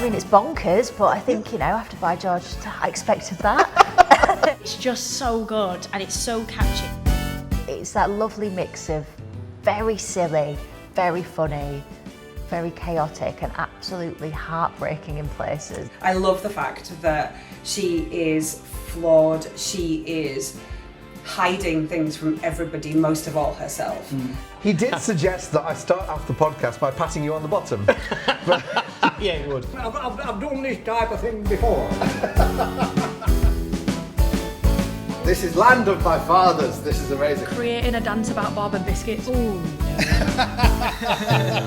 mean, it's bonkers, but I think, you know, after By George, I expected that. It's just so good and it's so catchy. It's that lovely mix of very silly, very funny, very chaotic and absolutely heartbreaking in places. I love the fact that she is flawed, she is hiding things from everybody, most of all herself. He did suggest that I start off the podcast by patting you on the bottom. But Yeah, he would. I've done this type of thing before. this is land of my fathers. This is amazing. Creating a dance about Bob and biscuits. Oh,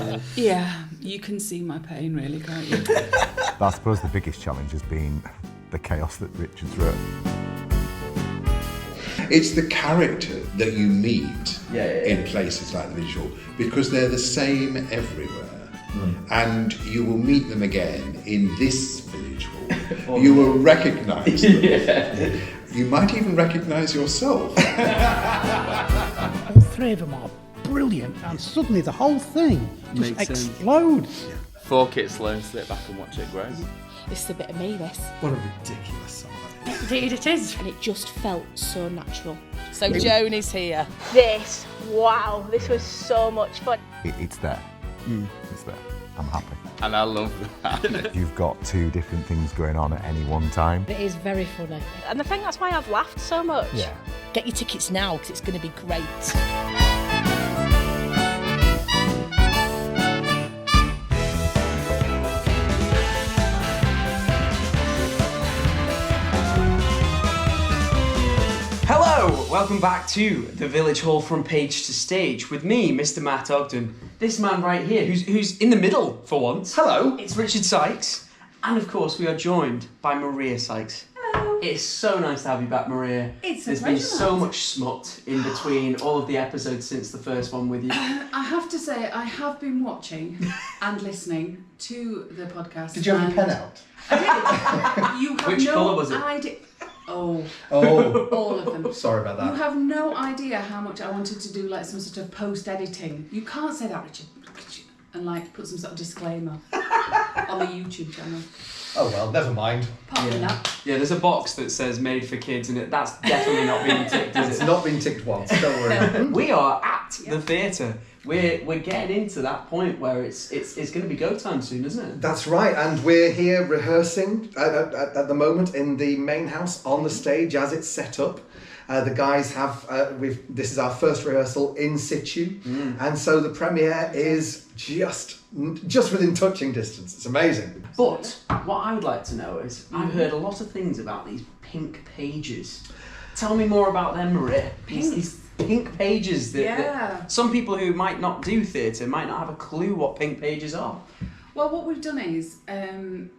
no. Yeah, you can see my pain really, can't you? I suppose the biggest challenge has been the chaos that Richard's wrote. It's the character that you meet in places like the village hall, because they're the same everywhere. And you will meet them again in this village hall. You will recognise them. You might even recognise yourself. All three of them are brilliant, and suddenly the whole thing just Makes sense. explodes. 4 kids learn to sit back and watch it grow. This is a bit of me, this. What a ridiculous song that is. Indeed it is. And it just felt so natural. So Joan is here. This, wow, this was so much fun. It's there. It's there. I'm happy. And I love that. You've got 2 different things going on at any one time. It is very funny. And I think that's why I've laughed so much. Yeah. Get your tickets now because it's going to be great. Hello, welcome back to the Village Hall From Page to Stage with me, Mr. Matt Ogden. This man right here, who's in the middle for once. Hello. It's Richard Sykes, and of course we are joined by Maria Sykes. Hello. It's so nice to have you back, Maria. It's a There's been pleasure, so Matt. much smut in between all of the episodes since the first one with you. I have to say, I have been watching and listening to the podcast. Did you have your and pen out? I did. You have Which no colour was it? idea. Oh, Oh, all of them. sorry about You that. have no idea how much I wanted to do like some sort of post-editing. You can't say that, Richard. And like put some sort of disclaimer on the YouTube channel. Oh well, never mind. Apart from that. Yeah, there's a box that says made for kids and that's definitely not being ticked, is It's it? not been ticked once, don't worry. We are at the theatre. We're getting into that point where it's going to be go time soon, isn't it? That's right, and we're here rehearsing at the moment in the main house on the stage as it's set up. The guys have, this is our first rehearsal in situ, and so the premiere is just within touching distance. It's amazing. But what I would like to know is, I've heard a lot of things about these pink pages. Tell me more about them, Maria. These pink pages that some people who might not do theatre might not have a clue what pink pages are. Well, what we've done is when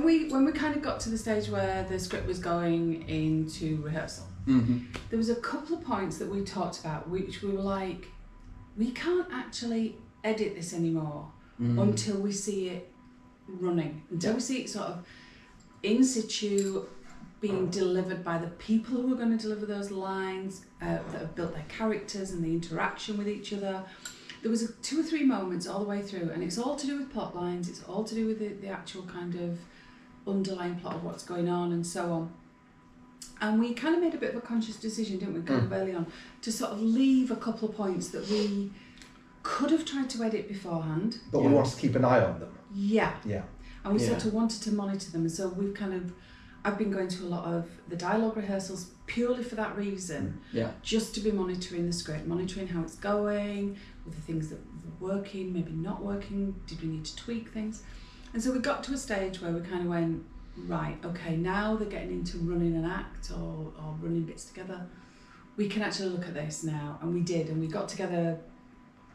we kind of got to the stage where the script was going into rehearsal, there was a couple of points that we talked about which we were like, we can't actually edit this anymore until we see it running, until we see it sort of in situ being delivered by the people who are going to deliver those lines, that have built their characters and the interaction with each other. There was 2 or 3 moments all the way through, and it's all to do with plot lines, it's all to do with the actual kind of underlying plot of what's going on and so on. And we kind of made a bit of a conscious decision, didn't we, kind of early on, to sort of leave a couple of points that we could have tried to edit beforehand. But we wanted to keep an eye on them. Yeah. Yeah. And we sort of wanted to monitor them, and so we've kind of, I've been going to a lot of the dialogue rehearsals purely for that reason. Yeah. Just to be monitoring the script, monitoring how it's going, with the things that were working, maybe not working, did we need to tweak things? And so we got to a stage where we kind of went, right, okay, now they're getting into running an act or running bits together. We can actually look at this now, and we did, and we got together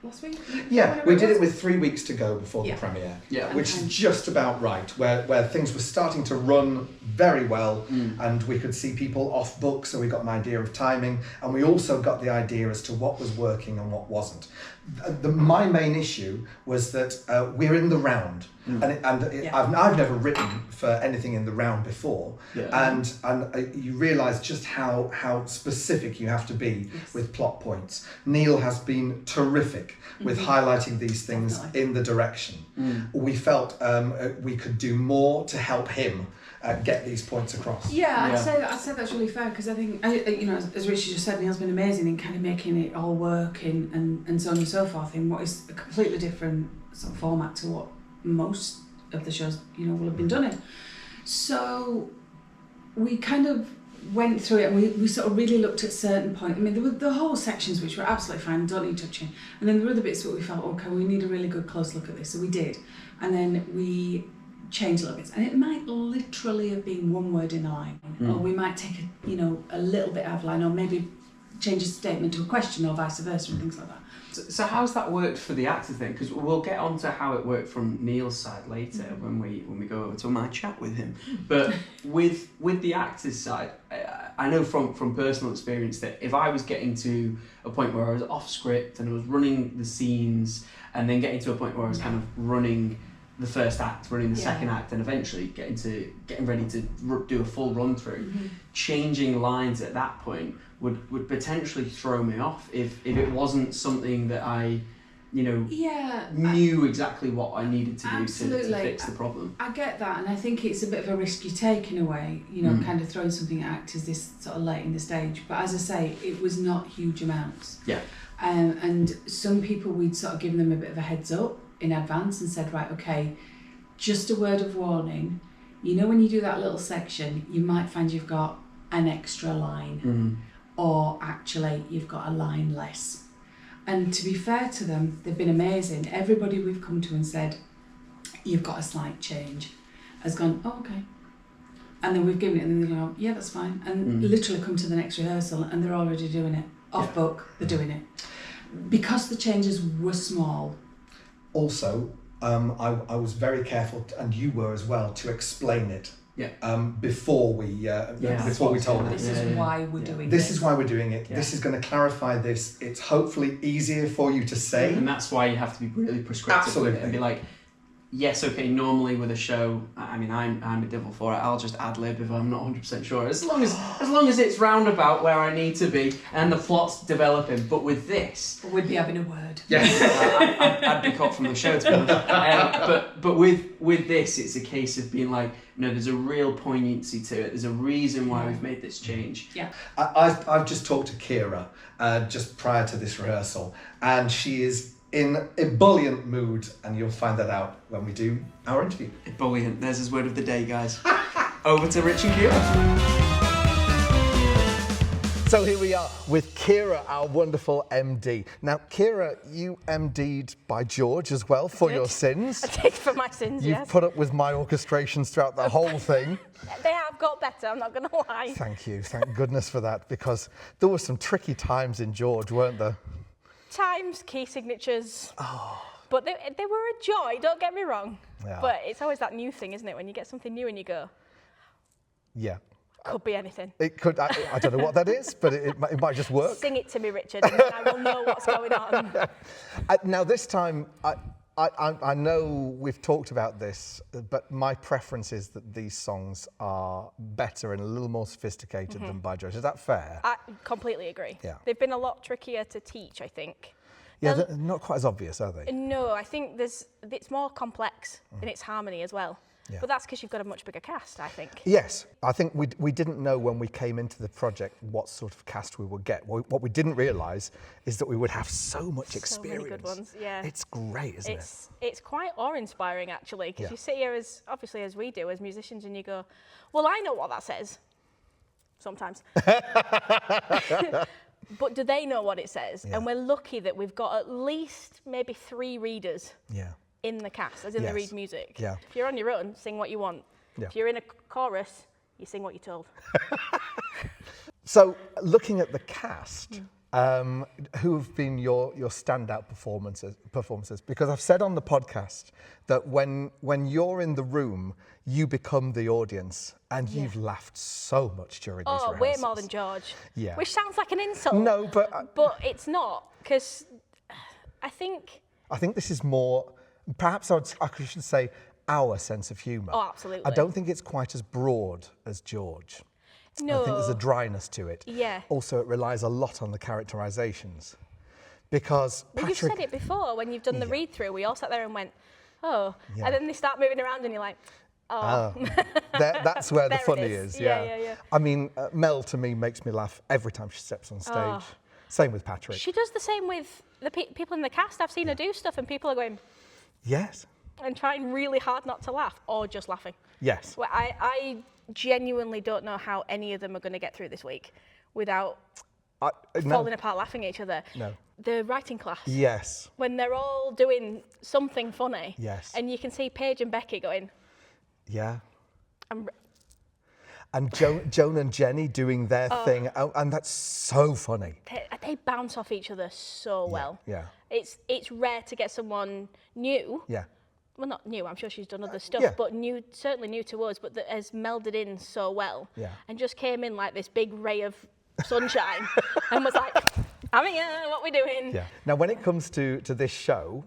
last week? Yeah, we did it with 3 weeks to go before the premiere, which is just about right, where things were starting to run very well, and we could see people off book, so we got an idea of timing, and we also got the idea as to what was working and what wasn't. My main issue was that we're in the round. I've never written for anything in the round before, and you realise just how specific you have to be with plot points. Neil has been terrific with highlighting these things in the direction. We felt we could do more to help him get these points across. I'd say that's really fair, because I think, as Richard just said, Neil's been amazing in kind of making it all work and so on and so forth in what is a completely different sort of format to what most of the shows will have been done in. So we kind of went through it, and we sort of really looked at certain points. I mean, there were the whole sections which were absolutely fine, don't need touching, and then there were other bits where we felt, okay, we need a really good close look at this, so we did, and then we changed little bits, and it might literally have been one word in a line, or we might take a little bit out of line, or maybe change a statement to a question, or vice versa, and things like that. So how's that worked for the actors then? Because we'll get on to how it worked from Neil's side later when we go over to my chat with him. But with the actors' side, I know from personal experience that if I was getting to a point where I was off script and I was running the scenes, and then getting to a point where I was kind of running the first act, running the second act, and eventually getting ready to do a full run through, changing lines at that point would potentially throw me off if it wasn't something that I knew exactly what I needed to do to fix the problem. I get that, and I think it's a bit of a risk you take in a way, kind of throwing something at actors this sort of late in the stage. But as I say, it was not huge amounts. Yeah. And some people, we'd sort of given them a bit of a heads up in advance and said, right, okay, just a word of warning. When you do that little section, you might find you've got an extra line, or actually you've got a line less. And to be fair to them, they've been amazing. Everybody we've come to and said, you've got a slight change, has gone, oh, okay. And then we've given it, and then they go, yeah, that's fine. And literally come to the next rehearsal, and they're already doing it. Off book, they're doing it. Because the changes were small. Also, I was very careful, and you were as well, to explain it. Before we told it. This is why we're doing it. This is why we're doing it. This is going to clarify this. It's hopefully easier for you to say. And that's why you have to be really prescriptive with it and be like, yes, okay, normally with a show, I mean, I'm a devil for it. I'll just ad-lib if I'm not 100% sure. As long as it's roundabout where I need to be and the plot's developing. But with this... We'd be having a word. Yes. I'd be cut from the show, to be honest. But with this, it's a case of being like, there's a real poignancy to it. There's a reason why we've made this change. Yeah. I've just talked to Keira just prior to this rehearsal, and she is in ebullient mood, and you'll find that out when we do our interview. Ebullient. There's his word of the day, guys. Over to Rich and Keira. So here we are with Keira, our wonderful MD. Now, Keira, you MD'd by George as well for your sins. I did for my sins, You've put up with my orchestrations throughout the whole thing. They have got better, I'm not going to lie. Thank you. Thank goodness for that, because there were some tricky times in George, weren't there? Times, key signatures. But they were a joy, don't get me wrong. Yeah. But it's always that new thing, isn't it? When you get something new and you go, yeah. Could be anything. It could. I don't know what that is, but it might just work. Sing it to me, Richard, and then I will know what's going on. Now, this time, I know we've talked about this, but my preference is that these songs are better and a little more sophisticated than by George. Is that fair? I completely agree. Yeah. They've been a lot trickier to teach, I think. Yeah, they're not quite as obvious, are they? No, I think it's more complex in its harmony as well. Yeah. But that's because you've got a much bigger cast, I think. Yes, I think we didn't know when we came into the project what sort of cast we would get. What we didn't realise is that we would have so much experience. So many good ones, yeah. It's great, isn't it? It's quite awe-inspiring, actually, because Yeah. you sit here, as we do, as musicians, and you go, well, I know what that says. Sometimes. But do they know what it says? Yeah. And we're lucky that we've got at least maybe 3 readers. Yeah. In the cast, as in they read music. Yeah. If you're on your own, sing what you want. Yeah. If you're in a chorus, you sing what you're told. So, looking at the cast, who have been your standout performances? Because I've said on the podcast that when you're in the room, you become the audience, and you've laughed so much during these rehearsals. Way more than George. Yeah. Which sounds like an insult. No, but... but it's not, because I think this is more... Perhaps I should say our sense of humour. Oh, absolutely. I don't think it's quite as broad as George. No. I think there's a dryness to it. Yeah. Also, it relies a lot on the characterisations. Because Well, Patrick... you've said it before when you've done the read-through. We all sat there and went, oh. Yeah. And then they start moving around and you're like, oh. That's where the There it funny is. is. Yeah. I mean, Mel, to me, makes me laugh every time she steps on stage. Oh. Same with Patrick. She does the same with the people in the cast. I've seen her do stuff and people are going... Yes. And trying really hard not to laugh or just laughing. Yes. Well, I genuinely don't know how any of them are going to get through this week without falling apart laughing at each other. No. The writing class. Yes. When they're all doing something funny. Yes. And you can see Paige and Becky going, Yeah. And Joan and Jenny doing their thing, and that's so funny. They bounce off each other so well. Yeah. It's rare to get someone new. Yeah. Well, not new, I'm sure she's done other stuff, yeah. but certainly new to us, but that has melded in so well. Yeah. And just came in like this big ray of sunshine and was like, I'm here, what we doing? Yeah. Now, when it comes to this show,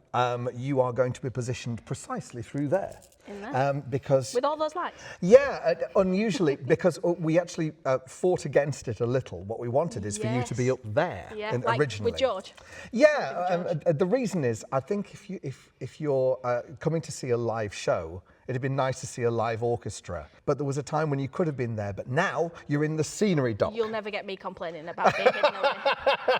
you are going to be positioned precisely through there. In there? Because... With all those lights? Yeah, unusually, because we actually fought against it a little. What we wanted is for you to be up there like originally. with George? Yeah, the reason is, I think if you're coming to see a live show, it'd be nice to see a live orchestra. But there was a time when you could have been there, but now you're in the scenery dock. You'll never get me complaining about being hidden away.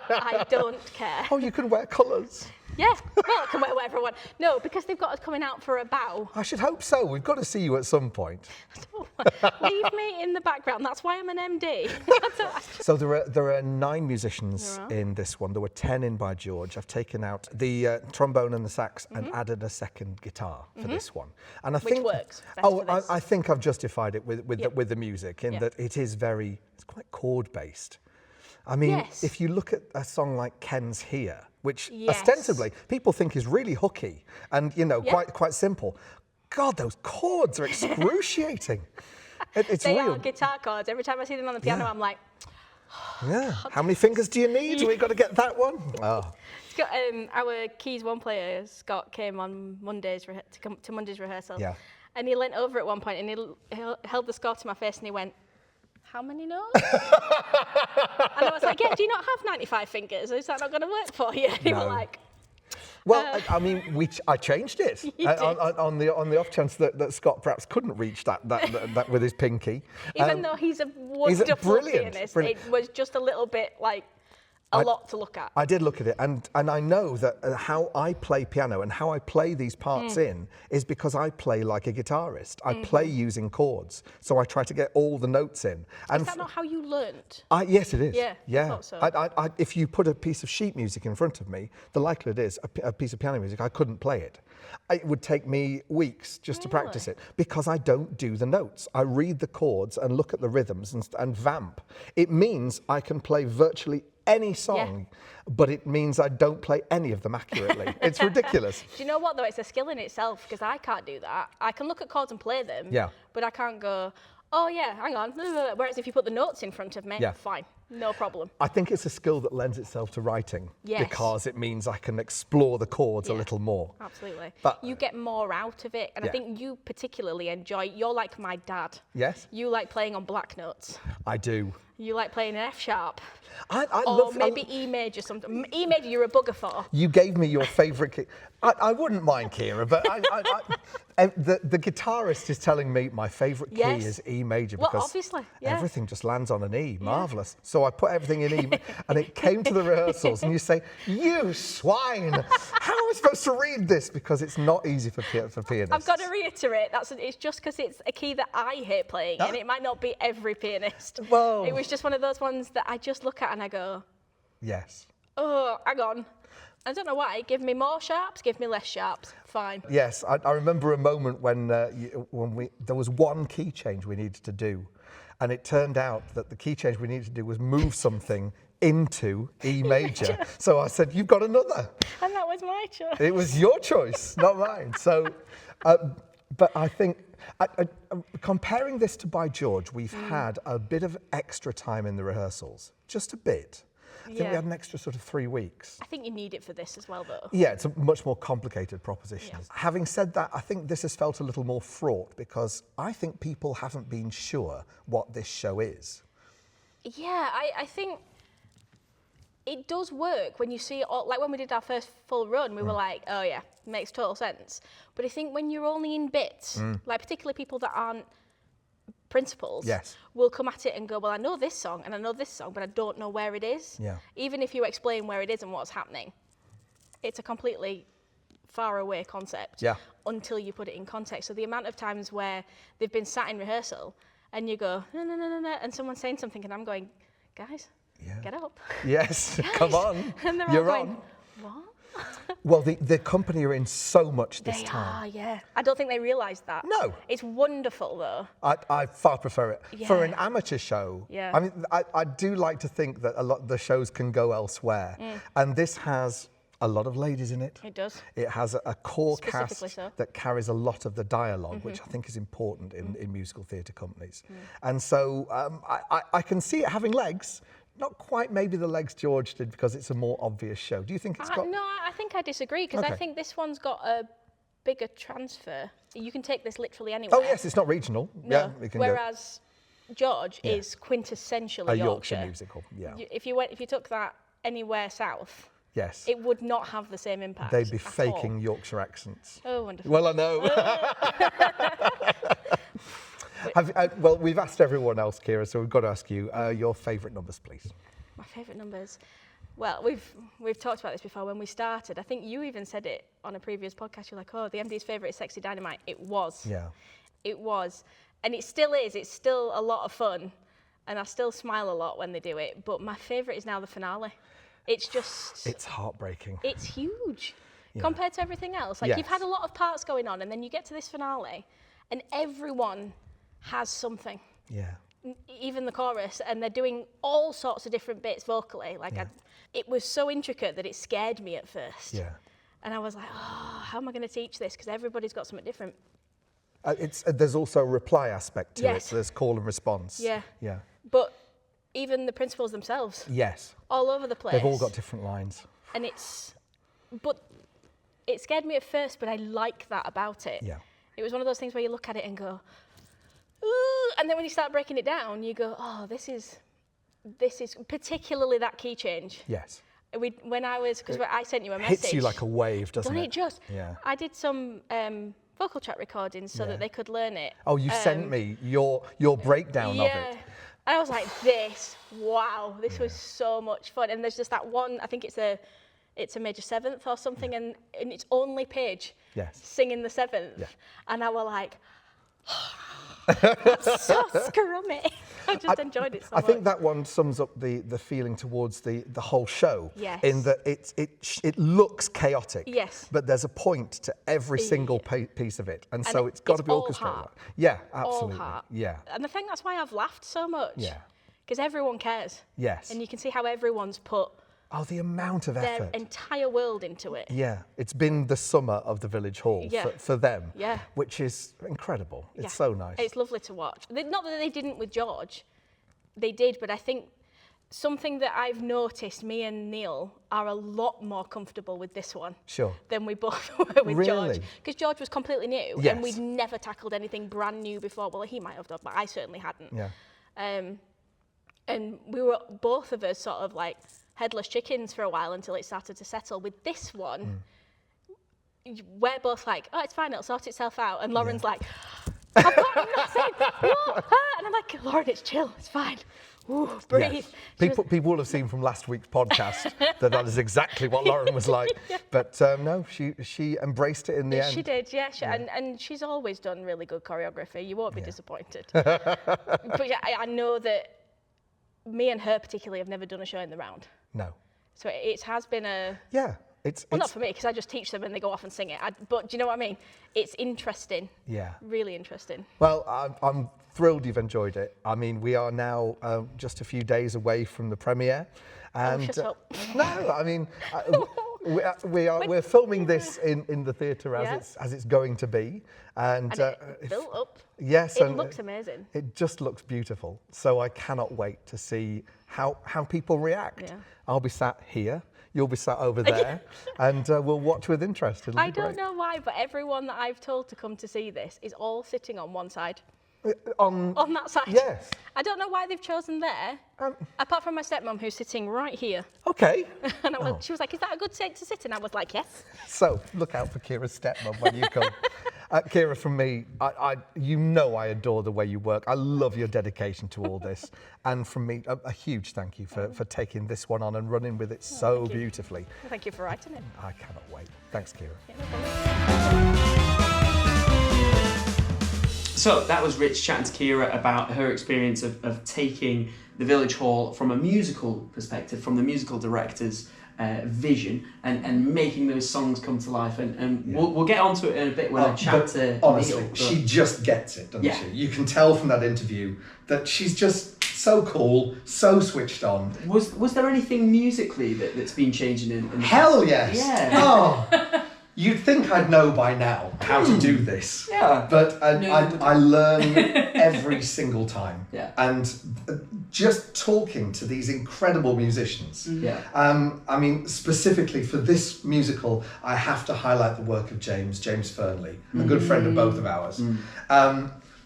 I don't care. Oh, you can wear colours. Yeah, well, I can wear whatever I want. No, because they've got us coming out for a bow. I should hope so. We've got to see you at some point. Leave me in the background. That's why I'm an MD. So there are 9 musicians in this one. There were 10 in by George. I've taken out the trombone and the sax and added a second guitar for this one. And I think works. I think I've justified it with the music in that it's quite chord based. I mean, if you look at a song like Ken's Here, which ostensibly people think is really hooky and quite simple. God, those chords are excruciating. It's they real. are guitar chords. Every time I see them on the piano, I'm like, yeah. How many fingers do you need? We got to get that one. Oh. Scott, our keys one player, Scott, came on Mondays to come to Monday's rehearsal. Yeah. And he leant over at one point and he held the score to my face and he went, how many notes? And I was like, yeah, do you not have 95 fingers? Is that not going to work for you? And he was like... Well, I mean, I changed it on the off chance that Scott perhaps couldn't reach that with his pinky. Even though he's a wonderful pianist, it was just a little bit like a lot to look at. I did look at it, and I know that how I play piano and how I play these parts in is because I play like a guitarist. I play using chords, so I try to get all the notes in. And is that not how you learnt? Yes, it is. Yeah. I thought so. If you put a piece of sheet music in front of me, the likelihood is a piece of piano music, I couldn't play it. It would take me weeks just to practice it because I don't do the notes. I read the chords and look at the rhythms and vamp. It means I can play virtually any song, but it means I don't play any of them accurately. It's ridiculous. Do you know what though? It's a skill in itself because I can't do that. I can look at chords and play them, but I can't go, oh yeah, hang on. Whereas if you put the notes in front of me, fine, no problem. I think it's a skill that lends itself to writing because it means I can explore the chords a little more. Absolutely. But you get more out of it, and I think you particularly enjoy, you're like my dad. Yes. You like playing on black notes. I do. You like playing an F sharp. Or maybe E major. Something. E major, you're a bugger for. You gave me your favourite key. I wouldn't mind Keira, but the guitarist is telling me my favourite key is E major because obviously, everything just lands on an E. Marvellous. So I put everything in E, and it came to the rehearsals, and you say, "You swine! How am I supposed to read this?" Because it's not easy for pianists. I've got to reiterate, it's just because it's a key that I hate playing, and it might not be every pianist. Well, it was just one of those ones that I just look at and I go, yes. Oh, hang on. I don't know why. Give me more sharps, give me less sharps. Fine. Yes, I remember a moment when there was one key change we needed to do, and it turned out that the key change we needed to do was move something into E major. So I said, "You've got another." And that was my choice. It was your choice, not mine. So, but I think comparing this to By George, we've had a bit of extra time in the rehearsals, just a bit. I think we had an extra sort of 3 weeks. I think you need it for this as well, though. Yeah, it's a much more complicated proposition. Yes. Having said that, I think this has felt a little more fraught because I think people haven't been sure what this show is. Yeah, I think it does work when you see it all, like when we did our first full run, we were like, oh yeah, makes total sense. But I think when you're only in bits, like particularly people that aren't principals, will come at it and go, well, I know this song and I know this song, but I don't know where it is. Yeah. Even if you explain where it is and what's happening, it's a completely far away concept until you put it in context. So the amount of times where they've been sat in rehearsal and you go, no, no, no, no, no, and someone's saying something and I'm going, guys, get up. Yes, Guys. come on. And they're You're all going, on. what? Well, the company are in so much this They time. are, yeah. I don't think they realise that. No. It's wonderful, though. I far prefer it. Yeah. For an amateur show, Yeah. I mean, I do like to think that a lot of the shows can go elsewhere. And this has a lot of ladies in it. It does. It has a core cast Specifically so. that carries a lot of the dialogue, which I think is important in musical theatre companies. And so I can see it having legs. Not quite maybe the legs George did because it's a more obvious show. Do you think it's got... No, I think I disagree because I think this one's got a bigger transfer. You can take this literally anywhere. Oh yes, it's not regional. No. Yeah, we can Whereas George is quintessentially a Yorkshire. Yorkshire musical. Yeah. If you took that anywhere south, yes, it would not have the same impact. They'd be at faking all. Yorkshire accents. Oh, wonderful. Well, I know. Well, we've asked everyone else, Keira, so we've got to ask you your favourite numbers, please. My favourite numbers. Well, we've talked about this before when we started. I think you even said it on a previous podcast. You're like, oh, the MD's favourite is Sexy Dynamite. It was. Yeah. It was. And it still is. It's still a lot of fun. And I still smile a lot when they do it. But my favourite is now the finale. It's just... It's heartbreaking. It's huge compared to everything else. Like, you've had a lot of parts going on, and then you get to this finale, and everyone has something. Yeah. Even the chorus, and they're doing all sorts of different bits vocally. Like, it was so intricate that it scared me at first. Yeah. And I was like, oh, how am I going to teach this? Because everybody's got something different. There's also a reply aspect to it. So there's call and response. Yeah. Yeah. But even the principals themselves. Yes. All over the place. They've all got different lines. And but it scared me at first, but I like that about it. Yeah. It was one of those things where you look at it and go, ooh, and then when you start breaking it down, you go, oh, this is particularly that key change. Yes. When I was, because I sent you a message. Hits you like a wave, doesn't it? Just? Yeah. I did some vocal track recordings so that they could learn it. Oh, you sent me your breakdown of it. And I was like, wow, this was so much fun. And there's just that one, I think it's a major seventh or something, and it's only Paige singing the seventh. Yeah. And I was like, that's so scrummy. I just enjoyed it so much. I think that one sums up the feeling towards the whole show. Yes. In that it looks chaotic. Yes. But there's a point to every single piece of it, and so it's got to be orchestrated. Heart. Yeah, absolutely. All heart. Yeah. And I think that's why I've laughed so much. Yeah. Because everyone cares. Yes. And you can see how everyone's put the amount of effort. Their entire world into it. Yeah, it's been the summer of the Village Hall for them, which is incredible. It's so nice. It's lovely to watch. Not that they didn't with George, they did, but I think something that I've noticed, me and Neil are a lot more comfortable with this one than we both were with George. Because George was completely new and we'd never tackled anything brand new before. Well, he might have done, but I certainly hadn't. Yeah. And we were both of us sort of like headless chickens for a while until it started to settle. With this one, we're both like, oh, it's fine, it'll sort itself out. And Lauren's like, I've got nothing. What? And I'm like, Lauren, it's chill, it's fine. Ooh, breathe. Yes. People will have seen from last week's podcast that is exactly what Lauren was like. But no, she embraced it in the end. She did, yeah. And she's always done really good choreography. You won't be disappointed. But yeah, I know that me and her particularly have never done a show in the round. No. So it has been a... Yeah. Not for me, because I just teach them and they go off and sing it. But do you know what I mean? It's interesting. Yeah. Really interesting. Well, I'm thrilled you've enjoyed it. I mean, we are now just a few days away from the premiere. And, shut up. No, I mean, We're filming this in the theatre as it's going to be, and it built up. Yes, it and looks amazing. It just looks beautiful. So I cannot wait to see how people react. Yeah. I'll be sat here. You'll be sat over there, and we'll watch with interest. I don't know why, but everyone that I've told to come to see this is all sitting on one side. On that side. Yes. I don't know why they've chosen there, apart from my stepmom who's sitting right here. Okay. And she was like, "Is that a good seat to sit in?" I was like, "Yes." So look out for Keira's stepmom when you come. Keira, from me, I adore the way you work. I love your dedication to all this. And from me, a huge thank you for taking this one on and running with it so beautifully. Well, thank you for writing it. I cannot wait. Thanks, Keira. So that was Rich chatting to Keira about her experience of taking the Village Hall from a musical perspective, from the musical director's vision, and making those songs come to life. And we'll get onto it in a bit when I chat to honestly, Neil. she just gets it, doesn't she? You can tell from that interview that she's just so cool, so switched on. Was there anything musically that's been changing in the Hell past? yes! Yeah. Oh, you'd think I'd know by now how to do this. Yeah. But I learn every single time. Yeah. And just talking to these incredible musicians. Yeah. I mean, specifically for this musical, I have to highlight the work of James Fernley, a good friend of both of ours.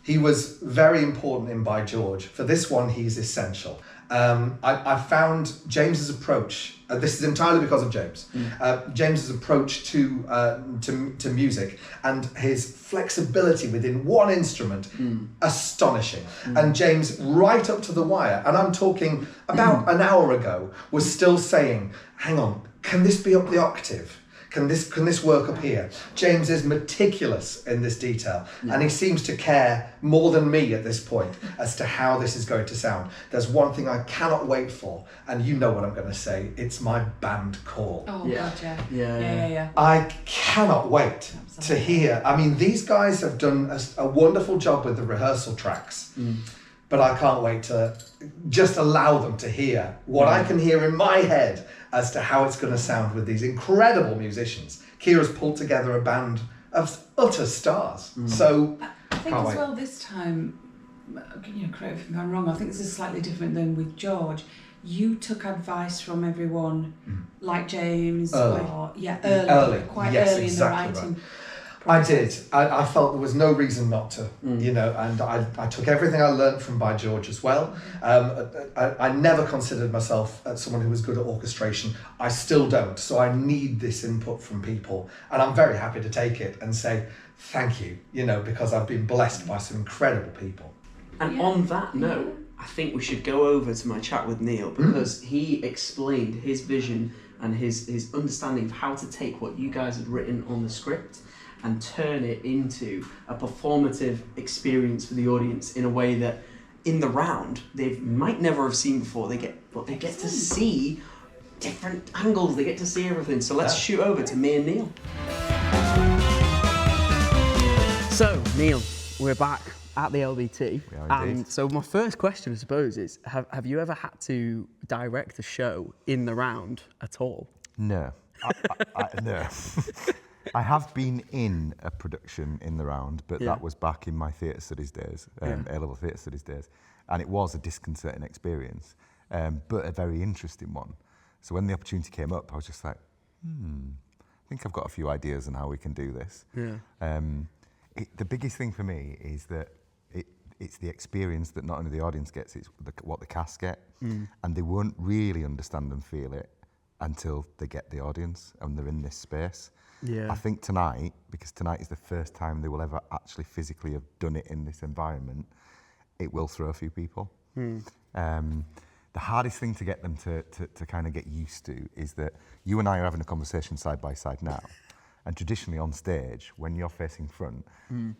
He was very important in By George. For this one, he's essential. I found James's approach. This is entirely because of James. James's approach to music and his flexibility within one instrument, astonishing. And James, right up to the wire, and I'm talking about an hour ago, was still saying, "Hang on, can this be up the octave? Can this work up here?" James is meticulous in this detail, and he seems to care more than me at this point as to how this is going to sound. There's one thing I cannot wait for, and you know what I'm going to say. It's my band call. Oh, God, yeah. Yeah. I cannot wait to hear. I mean, these guys have done a wonderful job with the rehearsal tracks, but I can't wait to just allow them to hear what I can hear in my head as to how it's going to sound with these incredible musicians. Keira's pulled together a band of utter stars. So I think as well this time, correct me if I'm wrong, I think this is slightly different than with George. You took advice from everyone, like James, early. Quite Yes, early exactly in the writing. Right. I did. I felt there was no reason not to, and I took everything I learned from By George as well. I never considered myself someone who was good at orchestration. I still don't. So I need this input from people, and I'm very happy to take it and say thank you, because I've been blessed by some incredible people. And on that note, I think we should go over to my chat with Neil, because he explained his vision and his understanding of how to take what you guys had written on the script and turn it into a performative experience for the audience in a way that in the round they might never have seen before. They get to see different angles, they get to see everything. So let's shoot over to me and Neil. So Neil, we're back at the LBT. And so my first question, I suppose, is have you ever had to direct a show in the round at all? No. No. I have been in a production in the round, but that was back in my theatre studies days, A-level theatre studies days, and it was a disconcerting experience, but a very interesting one. So when the opportunity came up, I was just like, I think I've got a few ideas on how we can do this. Yeah. The biggest thing for me is that it's the experience that not only the audience gets, it's what the cast get, and they won't really understand and feel it until they get the audience and they're in this space. Yeah. I think tonight, because tonight is the first time they will ever actually physically have done it in this environment, it will throw a few people. The hardest thing to get them to kind of get used to is that you and I are having a conversation side by side now. And traditionally on stage, when you're facing front,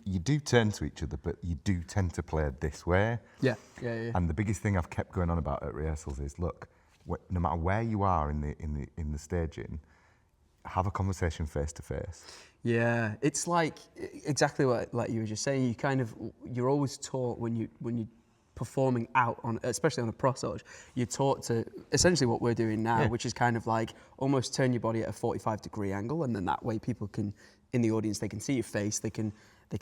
you do turn to each other, but you do tend to play this way. Yeah. And the biggest thing I've kept going on about at rehearsals is, look, no matter where you are in the staging, have a conversation face to face. Yeah, it's like exactly what like you were just saying. You're always taught when you performing out on, especially on a prosage, you're taught to essentially what we're doing now, which is kind of like almost turn your body at a 45-degree angle, and then that way people can, in the audience, they can see your face, they can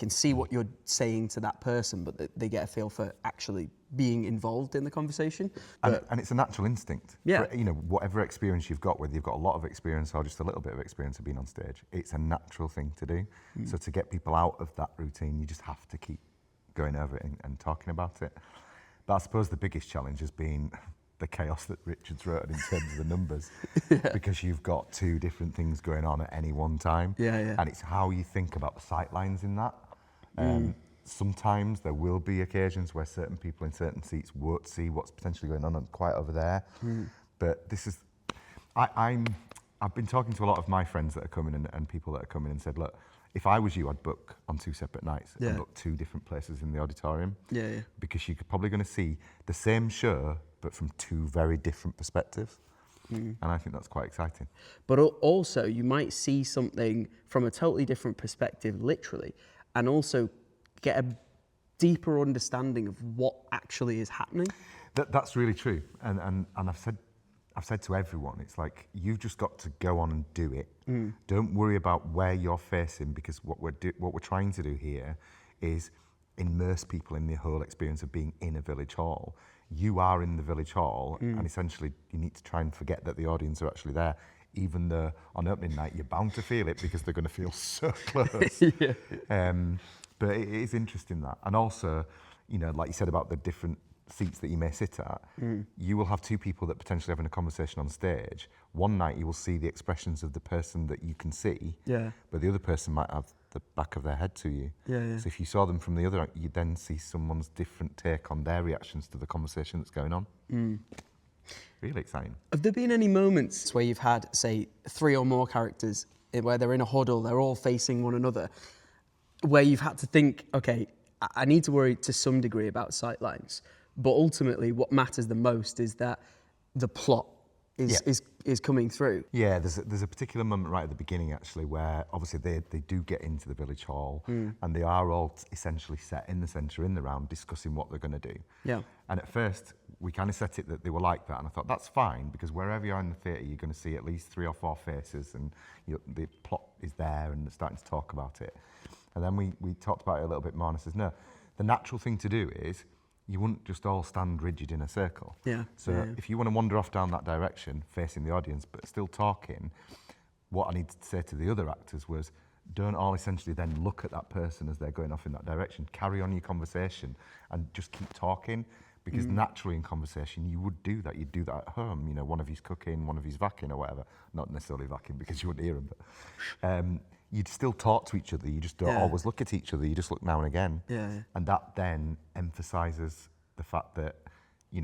see what you're saying to that person, but they get a feel for actually being involved in the conversation. And it's a natural instinct. Yeah. For, whatever experience you've got, whether you've got a lot of experience or just a little bit of experience of being on stage, it's a natural thing to do. So to get people out of that routine, you just have to keep going over it and talking about it. But I suppose the biggest challenge has been the chaos that Richard's wrote in terms of the numbers, because you've got two different things going on at any one time. And it's how you think about the sight lines in that. Sometimes there will be occasions where certain people in certain seats won't see what's potentially going on quite over there. But this is, I've been talking to a lot of my friends that are coming and people that are coming and said, look, if I was you, I'd book on 2 separate nights and book 2 different places in the auditorium. Because you're probably going to see the same show, but from 2 very different perspectives. And I think that's quite exciting. But also, you might see something from a totally different perspective, literally, and also get a deeper understanding of what actually is happening. That's really true. And I've said to everyone, it's like, you've just got to go on and do it. Don't worry about where you're facing, because what we're trying to do here is immerse people in the whole experience of being in a village hall. You are in the village hall, and essentially you need to try and forget that the audience are actually there, even though on opening night you're bound to feel it because they're going to feel so close. But it is interesting that. And also, like you said about the different seats that you may sit at, you will have 2 people that potentially having a conversation on stage. One night you will see the expressions of the person that you can see, but the other person might have the back of their head to you. So if you saw them from the other, you then see someone's different take on their reactions to the conversation that's going on. Really exciting. Have there been any moments where you've had, say, 3 or more characters where they're in a huddle, they're all facing one another, where you've had to think, okay, I need to worry to some degree about sightlines, but ultimately what matters the most is that the plot is coming through? Yeah, there's a particular moment right at the beginning, actually, where obviously they do get into the village hall, and they are all essentially set in the centre, in the round, discussing what they're going to do. And at first, we kind of set it that they were like that, and I thought, that's fine, because wherever you are in the theatre, you're going to see at least 3 or 4 faces, and the plot is there, and they're starting to talk about it. And then we talked about it a little bit more, and I says, no, the natural thing to do is, you wouldn't just all stand rigid in a circle. So if you want to wander off down that direction, facing the audience, but still talking, what I needed to say to the other actors was, don't all essentially then look at that person as they're going off in that direction. Carry on your conversation and just keep talking, because naturally in conversation you would do that. You'd do that at home. One of you's cooking, one of you's vacuuming or whatever. Not necessarily vacuuming because you wouldn't hear them, but you'd still talk to each other. You just don't always look at each other. You just look now and again. And that then emphasises the fact that you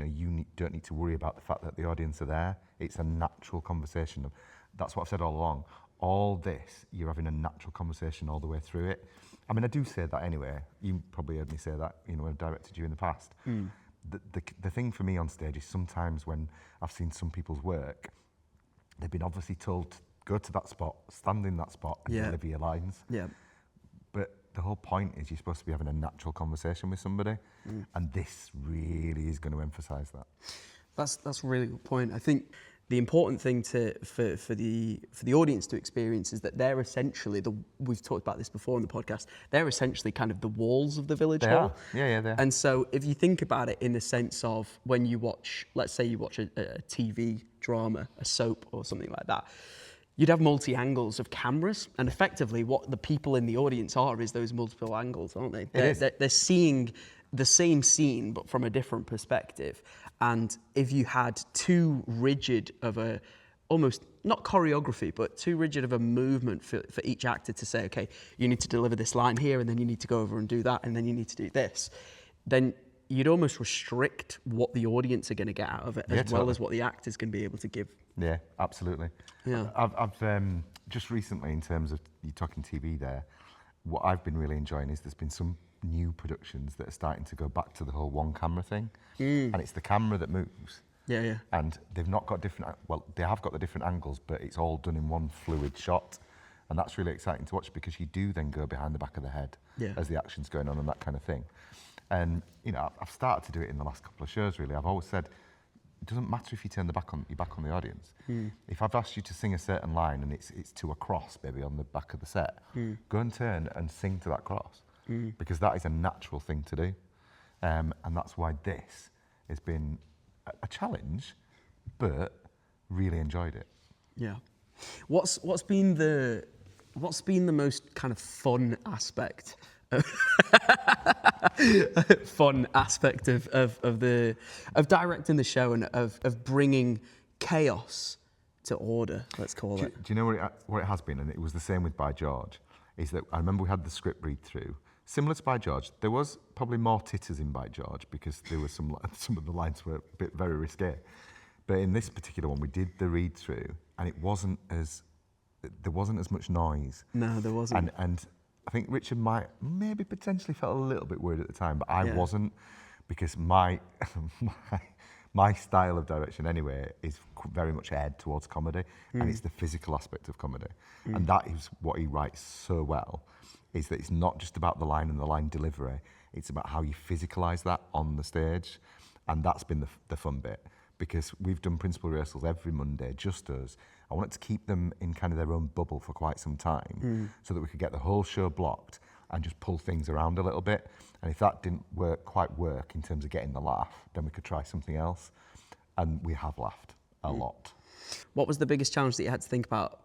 don't need to worry about the fact that the audience are there. It's a natural conversation. That's what I've said all along. All this, you're having a natural conversation all the way through it. I mean, I do say that anyway. You probably heard me say that, when I've directed you in the past. The thing for me on stage is sometimes when I've seen some people's work, they've been obviously told to go to that spot, stand in that spot, and deliver your lines. But the whole point is you're supposed to be having a natural conversation with somebody, and this really is going to emphasise that. That's a really good point. I think the important thing for the audience to experience is that they're essentially we've talked about this before on the podcast. They're essentially kind of the walls of the village hall. They are. And so if you think about it in the sense of when you watch, let's say you watch a TV drama, a soap or something like that, you'd have multi-angles of cameras, and effectively what the people in the audience are is those multiple angles, aren't they? They're seeing the same scene but from a different perspective. And if you had too rigid of a, almost not choreography, but too rigid of a movement for each actor to say, okay, you need to deliver this line here, and then you need to go over and do that, and then you need to do this, then you'd almost restrict what the audience are going to get out of it, as well as what the actors can be able to give. Yeah, absolutely. I've just recently, in terms of you talking TV there, what I've been really enjoying is there's been some new productions that are starting to go back to the whole one camera thing, and it's the camera that moves. And they've not got different, well, they have got the different angles, but it's all done in one fluid shot, and that's really exciting to watch, because you do then go behind the back of the head as the action's going on and that kind of thing. And you know, I've started to do it in the last couple of shows. Really, I've always said, it doesn't matter if you turn your back on the audience. If I've asked you to sing a certain line and it's to a cross, maybe on the back of the set, go and turn and sing to that cross, because that is a natural thing to do, and that's why this has been a challenge, but really enjoyed it. Yeah. What's been the most kind of fun aspect of directing the show and of bringing chaos to order, let's call it? Do you know what it has been? And it was the same with By George, is that I remember we had the script read through. Similar to By George, there was probably more titters in By George because there were some of the lines were very risque. But in this particular one, we did the read through, and there wasn't as much noise. No, there wasn't. And I think Richard might maybe potentially felt a little bit worried at the time, but I wasn't, because my style of direction anyway is very much aired towards comedy, and it's the physical aspect of comedy, and that is what he writes so well. Is that it's not just about the line and the line delivery, it's about how you physicalise that on the stage, and that's been the fun bit, because we've done principal rehearsals every Monday, just us. I wanted to keep them in kind of their own bubble for quite some time, so that we could get the whole show blocked and just pull things around a little bit, and if that didn't quite work in terms of getting the laugh, then we could try something else, and we have laughed a lot. What was the biggest challenge that you had to think about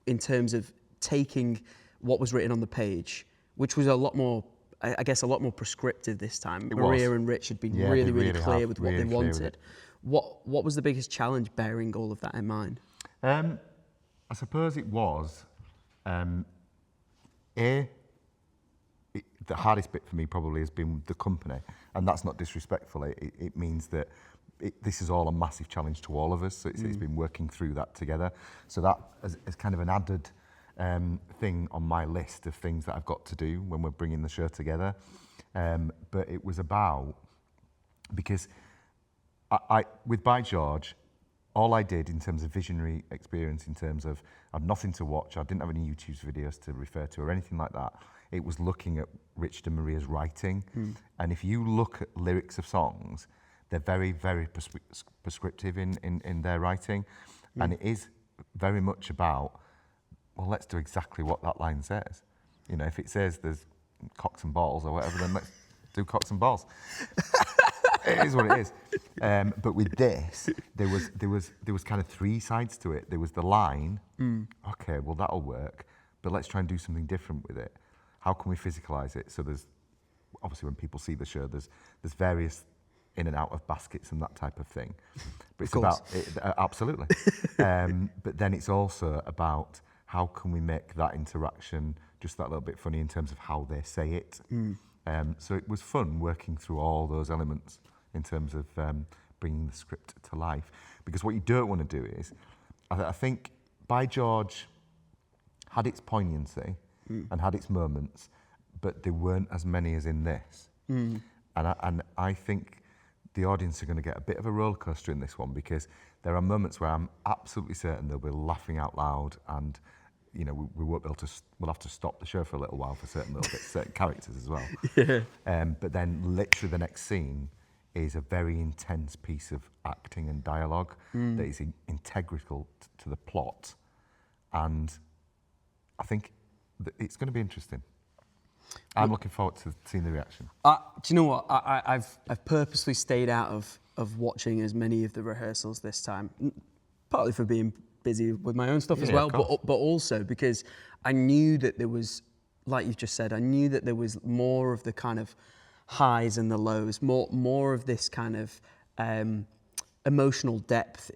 in terms of taking what was written on the page, which was a lot more, I guess, a lot more prescriptive this time? Maria and Rich had been really clear with what they wanted. What was the biggest challenge bearing all of that in mind? I suppose it was, the hardest bit for me probably has been the company, and that's not disrespectful. It means that this is all a massive challenge to all of us, so it's been working through that together. So that is kind of an added thing on my list of things that I've got to do when we're bringing the show together. But it was about, because I with By George, all I did in terms of visionary experience, in terms of I had nothing to watch, I didn't have any YouTube videos to refer to or anything like that. It was looking at Richard and Maria's writing. And if you look at lyrics of songs, they're very, very prescriptive in their writing. And it is very much about, well, let's do exactly what that line says. You know, if it says there's cocks and balls or whatever, then let's do cocks and balls. It is what it is. But with this, there was kind of three sides to it. There was the line, okay, well, that'll work, but let's try and do something different with it. How can we physicalise it? So there's, obviously when people see the show, there's various in and out of baskets and that type of thing. But it's about, absolutely. But then it's also about how can we make that interaction just that little bit funny in terms of how they say it. So it was fun working through all those elements in terms of bringing the script to life. Because what you don't want to do is, I think By George had its poignancy and had its moments, but there weren't as many as in this. And I think the audience are going to get a bit of a roller coaster in this one, because there are moments where I'm absolutely certain they'll be laughing out loud, and you know, we won't be able to. We'll have to stop the show for a little while for certain little bits, certain characters as well. But then, literally, the next scene is a very intense piece of acting and dialogue that is integral to the plot, and I think it's going to be interesting. I'm looking forward to seeing the reaction. Do you know what? I've purposely stayed out of watching as many of the rehearsals this time, partly for being busy with my own stuff as well, but also because I knew that there was, like you've just said, I knew that there was more of the kind of highs and the lows, more of this kind of emotional depth.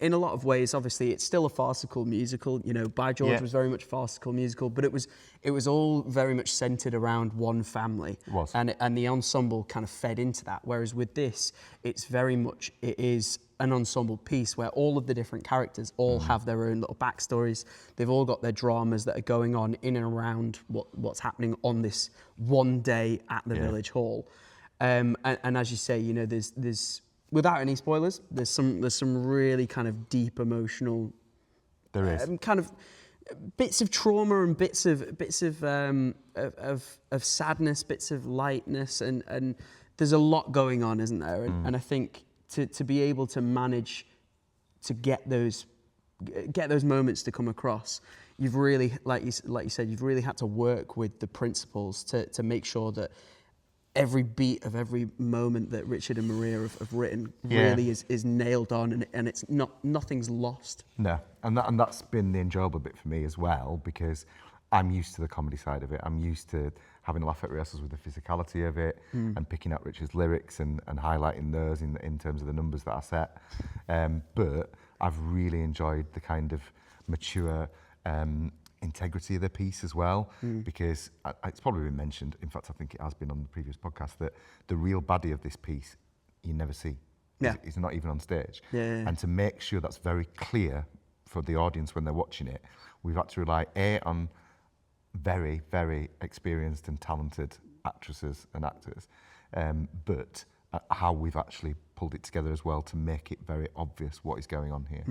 In a lot of ways, obviously, it's still a farcical musical. You know, By George was very much farcical musical, but it was all very much centered around one family. It was. And the ensemble kind of fed into that. Whereas with this, it is an ensemble piece where all of the different characters all have their own little backstories. They've all got their dramas that are going on in and around what's happening on this one day at the Village Hall. And as you say, you know, there's without any spoilers, there's some really kind of deep emotional. There is kind of bits of trauma and bits of sadness, bits of lightness, and there's a lot going on, isn't there? And I think to be able to manage to get those moments to come across, you've really, like you said, you've really had to work with the principals to make sure that every beat of every moment that Richard and Maria have written really is nailed on, and it's nothing's lost. No, and that's been the enjoyable bit for me as well, because I'm used to the comedy side of it. I'm used to having a laugh at rehearsals with the physicality of it and picking up Richard's lyrics and highlighting those in terms of the numbers that I set. But I've really enjoyed the kind of mature integrity of the piece as well, because it's probably been mentioned, in fact I think it has been on the previous podcast, that the real baddie of this piece you never see. He's not even on stage. And to make sure that's very clear for the audience when they're watching it, we've had to rely on very, very experienced and talented actresses and actors, but how we've actually pulled it together as well to make it very obvious what is going on here.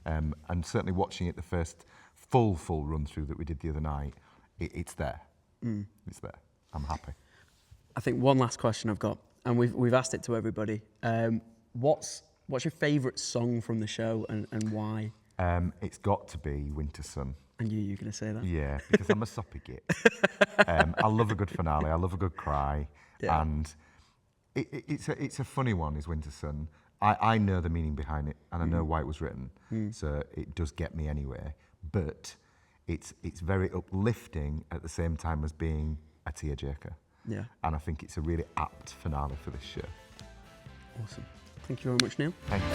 And certainly watching it the first full run through that we did the other night, it's there. It's there. I'm happy. I think one last question I've got, and we've asked it to everybody. What's your favourite song from the show, and why? It's got to be Winter Sun. And you're going to say that? Yeah, because I'm a soppy git. I love a good finale. I love a good cry. And it's a funny one, is Winter Sun. I know the meaning behind it, and I know why it was written, so it does get me anywhere. But it's very uplifting at the same time as being a tearjerker. Yeah. And I think it's a really apt finale for this show. Awesome. Thank you very much, Neil. Thank you.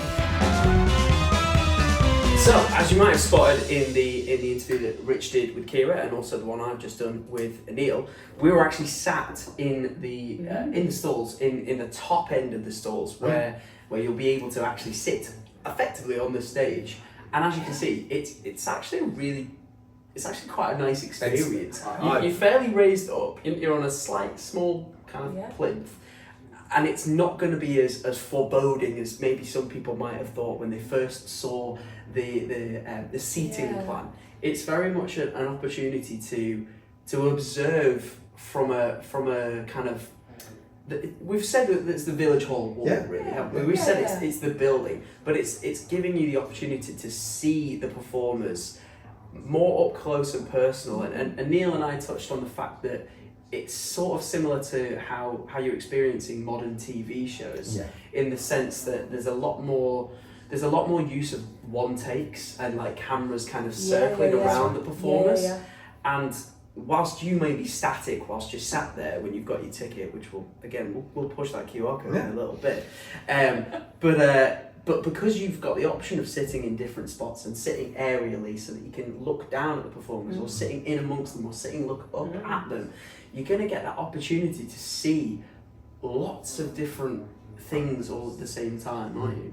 So, as you might have spotted in the interview that Rich did with Keira, and also the one I've just done with Neil, we were actually sat in the stalls, in the top end of the stalls, where you'll be able to actually sit effectively on the stage. And as you can see, it's actually quite a nice experience. You're fairly raised up. You're on a small kind of plinth. And it's not going to be as foreboding as maybe some people might have thought when they first saw the seating plan. It's very much an opportunity to observe from a kind of. We've said that it's the village hall wall, really. Haven't we? We've said it's the building, but it's giving you the opportunity to see the performers more up close and personal. And Neil and I touched on the fact that it's sort of similar to how you're experiencing modern TV shows, in the sense that there's a lot more use of one takes and like cameras kind of circling around the performers. And whilst you may be static whilst you're sat there when you've got your ticket, which we'll push that QR code in a little bit, but because you've got the option of sitting in different spots and sitting aerially so that you can look down at the performers, or sitting in amongst them, or look up at them, you're going to get that opportunity to see lots of different things all at the same time, aren't you?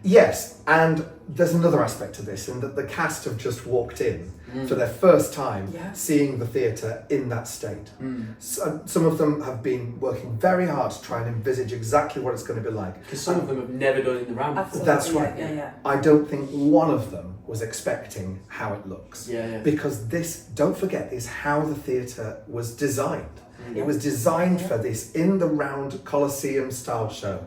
Yes, and there's another aspect to this, in that the cast have just walked in for their first time seeing the theatre in that state. So, some of them have been working very hard to try and envisage exactly what it's going to be like. Because some of them have never done it in the round before. That's right. I don't think one of them was expecting how it looks. Because this, don't forget, is how the theatre was designed. It was designed for this in the round Colosseum style show.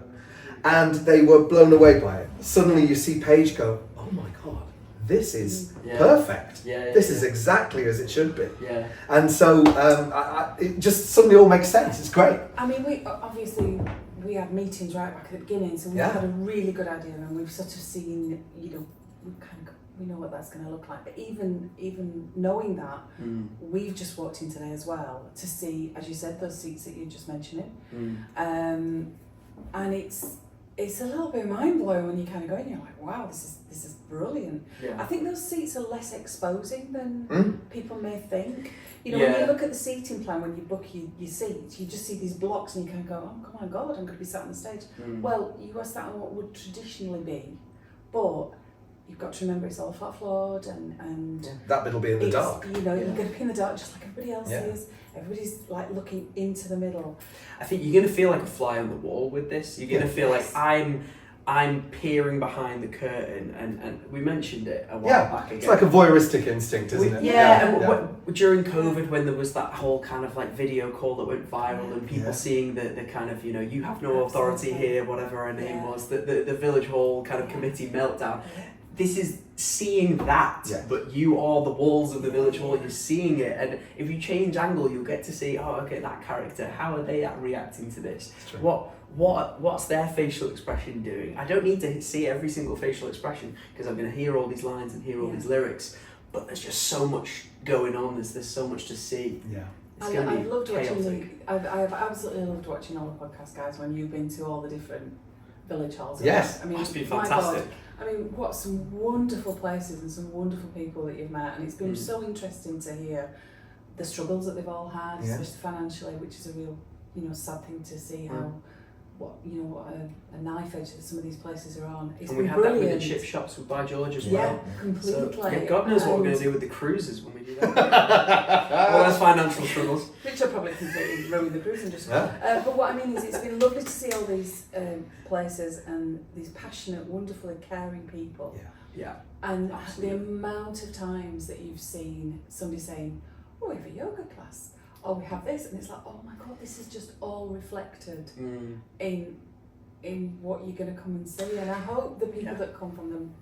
And they were blown away by it. Suddenly you see Paige go, oh my God, this is perfect. This is exactly as it should be. And so it just suddenly all makes sense. It's great. I mean, we had meetings right back at the beginning, so we had a really good idea, and we've sort of seen, we know what that's going to look like. But even knowing that, we've just walked in today as well to see, as you said, those seats that you're just mentioning. And it's a little bit mind-blowing when you kind of go in, you're like, wow, this is brilliant. I think those seats are less exposing than people may think. When you look at the seating plan, when you book your seats, you just see these blocks and you kind of go, oh my God, I'm going to be sat on the stage. Well, you are sat on what would traditionally be, but you've got to remember it's all flat floored and that bit'll be in the dark. You're going to be in the dark just like everybody else is. Everybody's like looking into the middle. I think you're going to feel like a fly on the wall with this. You're going to feel like I'm I'm peering behind the curtain, and we mentioned it a while back again. It's like a voyeuristic instinct, isn't it? During COVID, when there was that whole kind of like video call that went viral, and people seeing the kind of, you have no authority here, whatever her name was, the village hall kind of committee meltdown. This is seeing that, but you are the walls of the village hall, you're seeing it, and if you change angle, you'll get to see, oh, okay, that character, how are they reacting to this? What's their facial expression doing? I don't need to see every single facial expression, because I'm going to hear all these lines and hear all these lyrics, but there's just so much going on, there's so much to see. It's going to be loved chaotic. watching I've absolutely loved watching all the podcast guys when you've been to all the different village halls. Yes, I mean, that's been my fantastic. God, I mean, what some wonderful places and some wonderful people that you've met, and it's been so interesting to hear the struggles that they've all had, especially financially, which is a real, sad thing to see how what a knife edge that some of these places are on. It's and we been had that brilliant. with the chip shops by George as well. Yeah, completely. So, God knows what we're going to do with the cruises when we do that. All those financial struggles. Which will probably completely ruin the cruise industry. But what I mean is, it's been lovely to see all these places and these passionate, wonderfully caring people. And the amount of times that you've seen somebody saying, "Oh, we have a yoga class," or "We have this," and it's like, "Oh my God, this is just all reflected in what you're going to come and see." And I hope the people that come from them,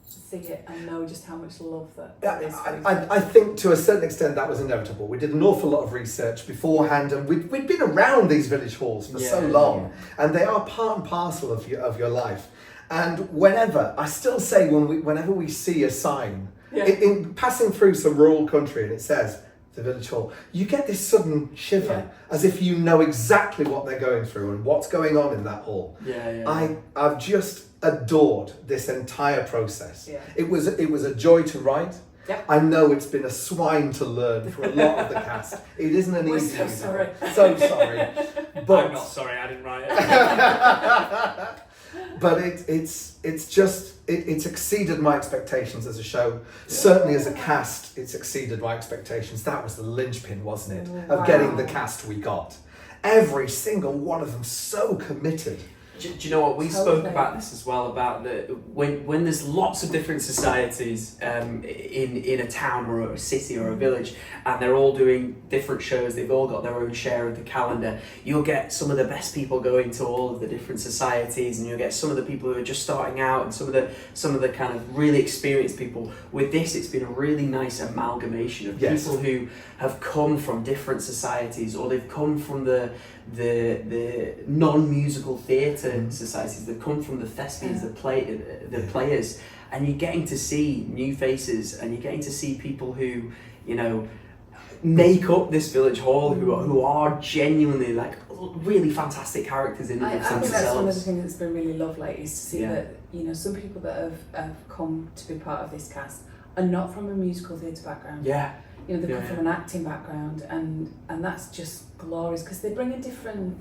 see it and know just how much love that is. I think to a certain extent that was inevitable. We did an awful lot of research beforehand, and we'd been around these village halls for so long, and they are part and parcel of your life. And I still say whenever we see a sign in passing through some rural country and it says the village hall, you get this sudden shiver as if you know exactly what they're going through and what's going on in that hall. I've just adored this entire process. It was a joy to write. I know it's been a swine to learn for a lot of the cast. It isn't an easy. So sorry. So sorry. But I'm not sorry, I didn't write it. But it's exceeded my expectations as a show. Certainly as a cast, it's exceeded my expectations. That was the linchpin, wasn't it, of getting the cast we got. Every single one of them so committed. Do you know what, we spoke about this as well, about when there's lots of different societies in a town or a city or a village, and they're all doing different shows, they've all got their own share of the calendar, you'll get some of the best people going to all of the different societies, and you'll get some of the people who are just starting out, and some of the kind of really experienced people. With this, it's been a really nice amalgamation of people who have come from different societies, or they've come from the non-musical theatre societies, they've come from the thespians, the players, and you're getting to see new faces, and you're getting to see people who, make up this village hall, who are genuinely like really fantastic characters in I themselves. think that's one of the things that's been really lovely, is to see that some people that have come to be part of this cast are not from a musical theatre background. They come from an acting background, and that's just glorious, because they bring a different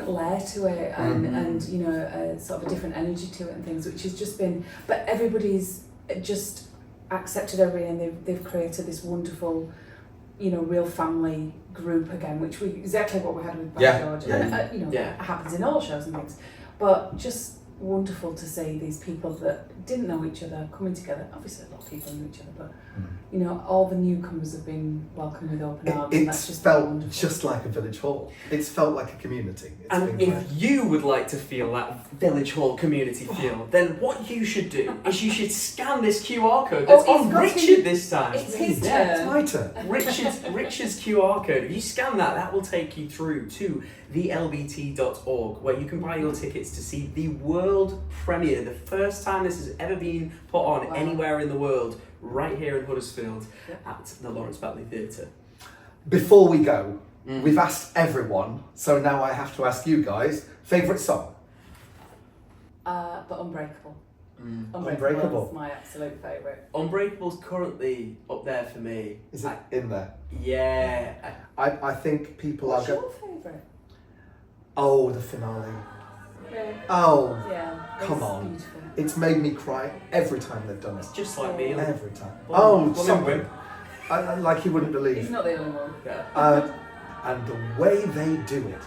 layer to it, and a sort of a different energy to it and things, which has just been. But everybody's just accepted everybody, and they've created this wonderful, real family group again, which exactly what we had with George. And it happens in all shows and things, but just wonderful to see these people that didn't know each other coming together. Obviously a lot of people knew each other, but all the newcomers have been welcomed with open arms, and that's just felt wonderful. just like a village hall. It's felt like a community. And if you would like to feel that village hall community feel, then what you should do is you should scan this QR code that's on Richard this time. It's his turn. It's my turn. Richard's QR code. If you scan that will take you through to thelbt.org, where you can buy your tickets to see the world premiere, the first time this has ever been put on anywhere in the world, right here in Huddersfield at the Lawrence Batley Theatre. Before we go, we've asked everyone, so now I have to ask you guys, favourite song? But Unbreakable. Unbreakable is my absolute favourite. Unbreakable's currently up there for me. Is it in there? Yeah. I think people What's are... your favourite? Oh, the finale. Yeah. Oh, it's come on. beautiful. It's made me cry every time they've done it. It's just like Neil. Every time. Well, sorry. Like you wouldn't believe. He's not the only one. And the way they do it.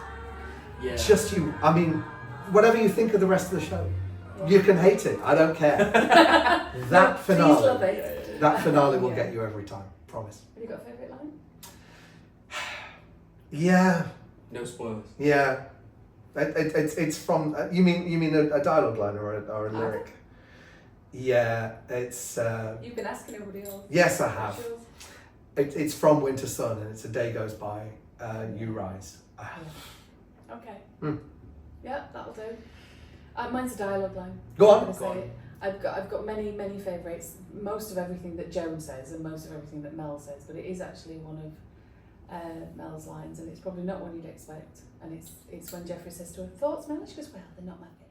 Yeah. Just I mean, whatever you think of the rest of the show, you can hate it. I don't care. That finale, Please love it. that finale will get you every time. Promise. Have you got a favourite line? Yeah. No spoilers. Yeah. It's from. You mean a dialogue line or a lyric? Yeah. It's. You've been asking everybody else. Yes, I have. It's from Winter Sun, and it's A Day Goes By, You Rise. Okay. Yeah, that'll do. Mine's a dialogue line. Go on. I'm gonna say it. I've got many favourites. Most of everything that Joan says and most of everything that Mel says, but it is actually one of Mel's lines, and it's probably not one you'd expect. And it's when Jeffrey says to her, "Thoughts, Mel?" She goes, "Well, they're not my favourite."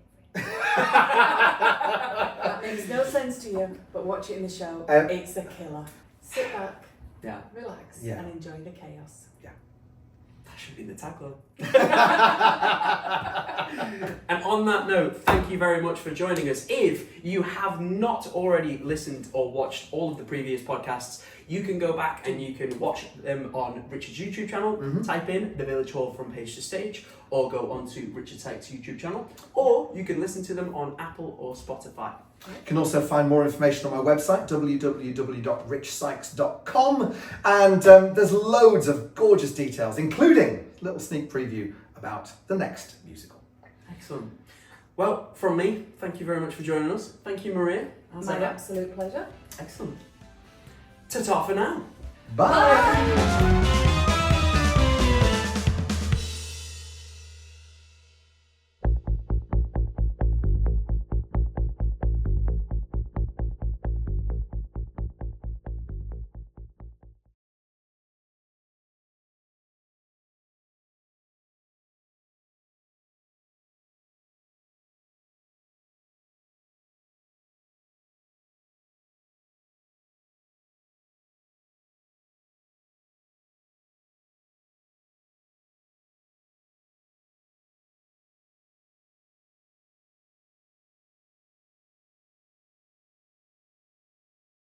That makes no sense to you, but watch it in the show. It's a killer. Sit back, relax, and enjoy the chaos. That should be the tagline. And on that note, thank you very much for joining us. If you have not already listened or watched all of the previous podcasts, you can go back and you can watch them on Richard's YouTube channel. Type in The Village Hall from Page to Stage, or go onto Richard Sykes' YouTube channel, or you can listen to them on Apple or Spotify. You can also find more information on my website, www.richsykes.com, and there's loads of gorgeous details, including a little sneak preview about the next musical. Excellent. Well, from me, thank you very much for joining us. Thank you, Maria. My absolute pleasure. Excellent. Ta-ta for now. Bye.